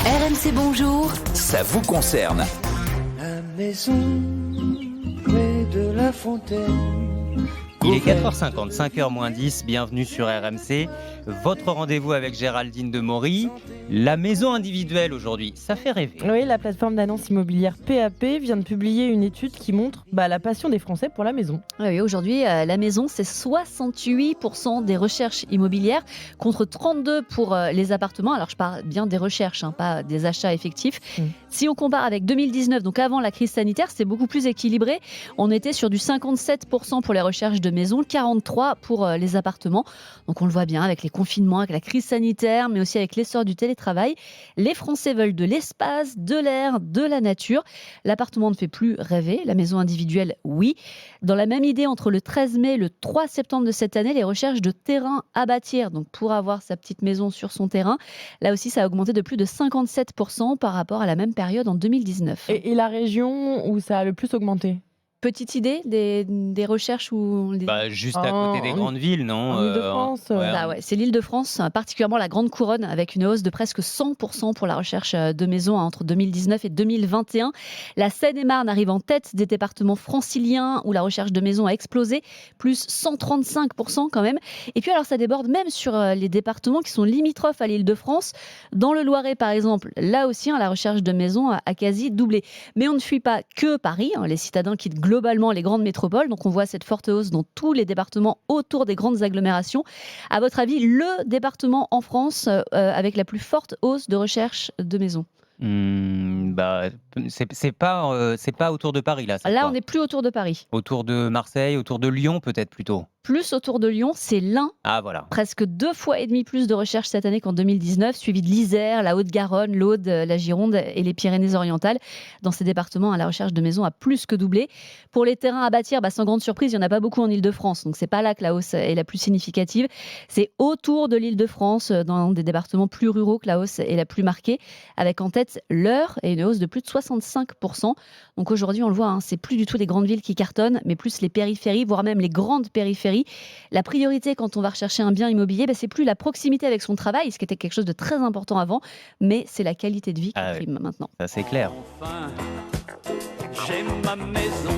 RMC Bonjour. Ça vous concerne. La maison près de la fontaine. Il est 4h50, 5h moins 10, bienvenue sur RMC. Votre rendez-vous avec Géraldine Demory. La maison individuelle aujourd'hui, ça fait rêver. Oui, la plateforme d'annonces immobilière PAP vient de publier une étude qui montre la passion des Français pour la maison. Oui, aujourd'hui, la maison, c'est 68% des recherches immobilières contre 32% pour les appartements. Alors, je parle bien des recherches, pas des achats effectifs. Si on compare avec 2019, donc avant la crise sanitaire, c'est beaucoup plus équilibré. On était sur du 57% pour les recherches de maison, 43% pour les appartements. Donc, on le voit bien avec les confinements, avec la crise sanitaire, mais aussi avec l'essor du télétravail. Les Français veulent de l'espace, de l'air, de la nature. L'appartement ne fait plus rêver, la maison individuelle, oui. Dans la même idée, entre le 13 mai et le 3 septembre de cette année, les recherches de terrain à bâtir, donc pour avoir sa petite maison sur son terrain, là aussi, ça a augmenté de plus de 57% par rapport à la même période en 2019. Et la région où ça a le plus augmenté ? Petite idée des recherches où... Juste à côté des grandes villes, non En Île-de-France C'est l'Île-de-France, particulièrement la Grande Couronne, avec une hausse de presque 100% pour la recherche de maisons entre 2019 et 2021. La Seine-et-Marne arrive en tête des départements franciliens où la recherche de maisons a explosé, plus 135% quand même. Et puis alors ça déborde même sur les départements qui sont limitrophes à l'Île-de-France. Dans le Loiret par exemple, là aussi la recherche de maisons a quasi doublé. Mais on ne fuit pas que Paris, les citadins quittent globalement les grandes métropoles, donc on voit cette forte hausse dans tous les départements autour des grandes agglomérations. À votre avis, le département en France avec la plus forte hausse de recherche de maisons? C'est pas autour de Paris là. Là, on n'est plus autour de Paris. Autour de Marseille, autour de Lyon peut-être plutôt. Plus autour de Lyon, c'est l'Ain. Ah voilà. Presque 2,5 fois plus de recherches cette année qu'en 2019, suivi de l'Isère, la Haute-Garonne, l'Aude, la Gironde et les Pyrénées-Orientales. Dans ces départements, la recherche de maisons a plus que doublé. Pour les terrains à bâtir, sans grande surprise, il n'y en a pas beaucoup en Île-de-France. Donc c'est pas là que la hausse est la plus significative. C'est autour de l'Île-de-France, dans des départements plus ruraux, que la hausse est la plus marquée, avec en tête l'Eure et une hausse de plus de 65%. Donc aujourd'hui, on le voit, c'est plus du tout les grandes villes qui cartonnent, mais plus les périphéries, voire même les grandes périphéries. La priorité quand on va rechercher un bien immobilier, c'est plus la proximité avec son travail, ce qui était quelque chose de très important avant, mais c'est la qualité de vie qui prime maintenant. Ça c'est clair. Enfin, j'ai ma maison.